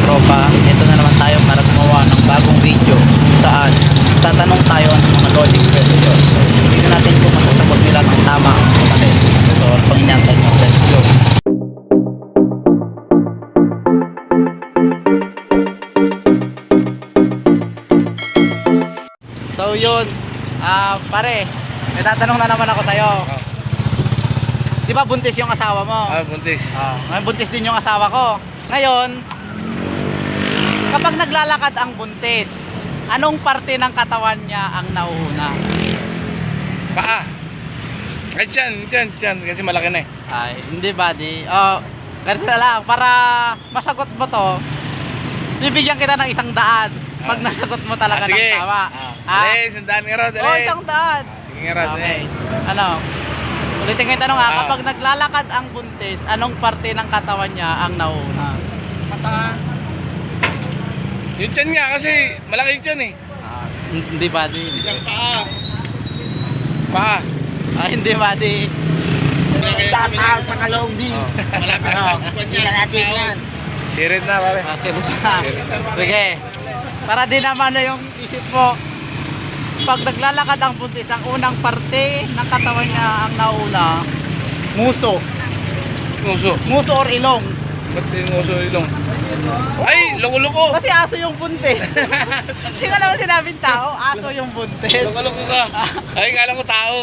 tropa, ito na naman tayo para gumawa ng bagong video kung saan tatanong tayo ng mga loading question. Tignan natin kung masasagot nila ng tama o mali. So, pang inantay nyo, let's go. So yun, pare, may tatanong na naman ako sa'yo. Di ba buntis yung asawa mo? Buntis. Ngayon buntis din yung asawa ko. Ngayon, kapag naglalakad ang buntis, anong parte ng katawan niya ang nauuna? Paa. Ay, dyan. Kasi malaki na eh. Ay, hindi buddy. Ganito na lang, para masagot mo to, bibigyan kita ng 100 pag nasagot mo talaga ng Sige. tama. Dali, sandaan nga raw, dali. 100. Sige nga raw, dali. Okay. Ano? Ulitin ko yung tanong ha, Ah. kapag naglalakad ang buntis, anong parte ng katawan niya ang nauuna? Mata. Yung tiyan nga kasi malaki yung tiyan eh. Hindi buddy. Paa. Paa. Hindi buddy. Shout out mga Longdi. Malapit Ano? Hindi na natin yan. Sirit na pare. Sige. Para din naman na yung isip mo. Pag naglalakad ang buntis, ang unang parte ng katawan niya ang nauna, nguso. Nguso. Nguso or ilong. Ba't yung nguso ilong? Ay, loko-loko. Kasi aso yung buntis. Hindi ka naman sinabing tao, aso yung buntis. Loko-loko ka. Ay, kala ko tao.